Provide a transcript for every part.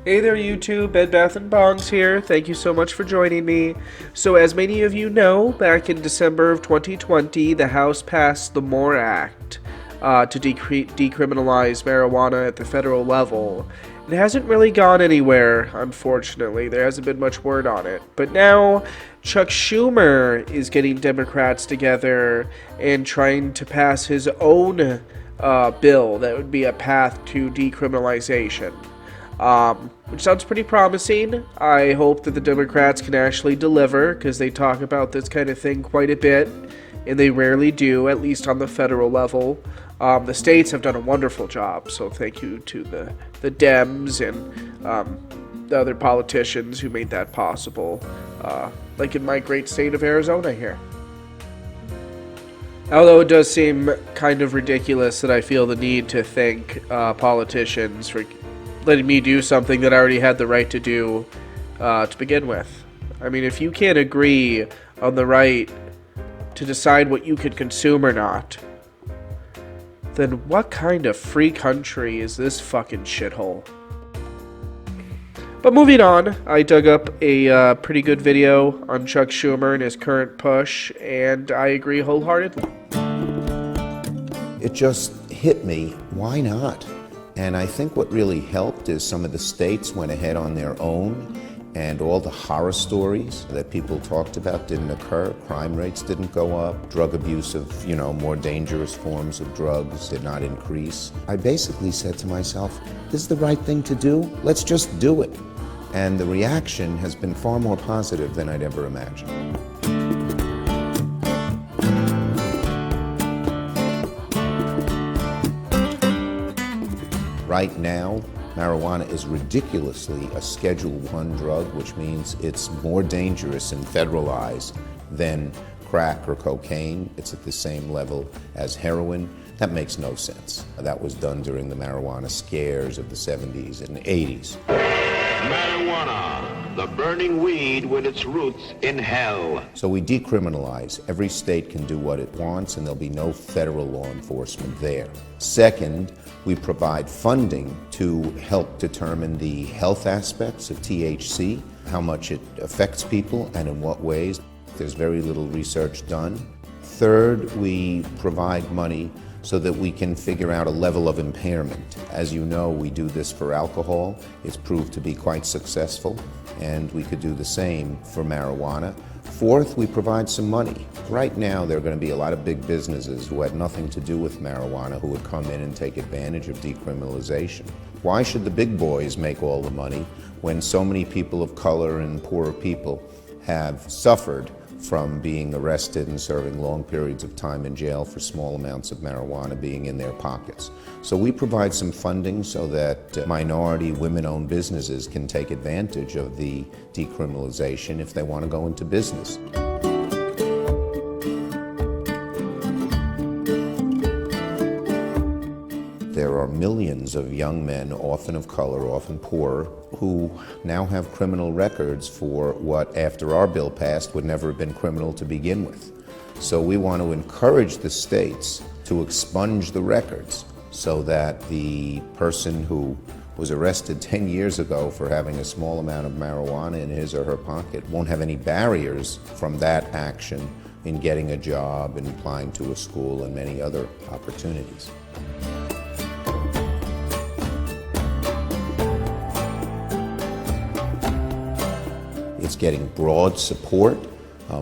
Hey there, YouTube. Bed Bath & Bongs here. Thank you so much for joining me. So, as many of you know, back in December of 2020, the House passed the MORE Act to decriminalize marijuana at the federal level. It hasn't really gone anywhere, unfortunately. There hasn't been much word on it. But now, Chuck Schumer is getting Democrats together and trying to pass his own bill that would be a path to decriminalization. Which sounds pretty promising. I hope that the Democrats can actually deliver, because they talk about this kind of thing quite a bit, and they rarely do, at least on the federal level. The states have done a wonderful job, so thank you to the Dems and the other politicians who made that possible, like in my great state of Arizona here. Although it does seem kind of ridiculous that I feel the need to thank politicians for letting me do something that I already had the right to do to begin with. I mean, if you can't agree on the right to decide what you can consume or not, then what kind of free country is this fucking shithole? But moving on, I dug up a pretty good video on Chuck Schumer and his current push, and I agree wholeheartedly. It just hit me, why not? And I think what really helped is some of the states went ahead on their own, and all the horror stories that people talked about didn't occur. Crime rates didn't go up. Drug abuse of, more dangerous forms of drugs did not increase. I basically said to myself, this is the right thing to do. Let's just do it. And the reaction has been far more positive than I'd ever imagined. Right now, marijuana is ridiculously a Schedule I drug, which means it's more dangerous in federal eyes than crack or cocaine. It's at the same level as heroin. That makes no sense. That was done during the marijuana scares of the 70s and 80s. Marijuana, the burning weed with its roots in hell. So we decriminalize. Every state can do what it wants, and there'll be no federal law enforcement there. Second, we provide funding to help determine the health aspects of THC, how much it affects people and in what ways. There's very little research done. Third, we provide money so that we can figure out a level of impairment. As you know, we do this for alcohol. It's proved to be quite successful, and we could do the same for marijuana. Fourth, we provide some money. Right now, there are going to be a lot of big businesses who had nothing to do with marijuana who would come in and take advantage of decriminalization. Why should the big boys make all the money when so many people of color and poorer people have suffered from being arrested and serving long periods of time in jail for small amounts of marijuana being in their pockets? So we provide some funding so that minority, women-owned businesses can take advantage of the decriminalization if they want to go into business. There are millions of young men, often of color, often poor, who now have criminal records for what, after our bill passed, would never have been criminal to begin with. So we want to encourage the states to expunge the records so that the person who was arrested 10 years ago for having a small amount of marijuana in his or her pocket won't have any barriers from that action in getting a job and applying to a school and many other opportunities. It's getting broad support,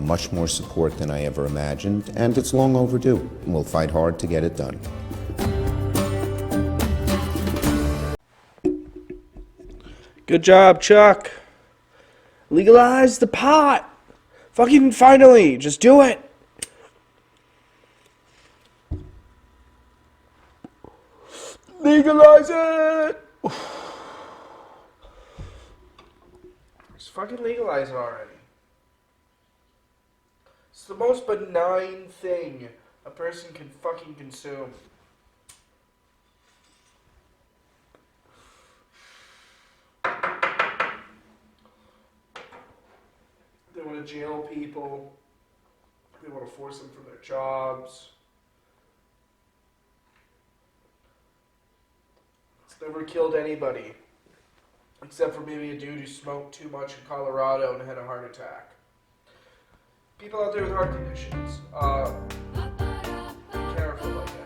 much more support than I ever imagined, and it's long overdue. We'll fight hard to get it done. Good job, Chuck. Legalize the pot. Fucking finally, just do it. Legalize it. Just fucking legalize it already. It's the most benign thing a person can fucking consume. They want to jail people. They want to force them from their jobs. It's never killed anybody. Except for maybe a dude who smoked too much in Colorado and had a heart attack. People out there with heart conditions, be careful, I guess.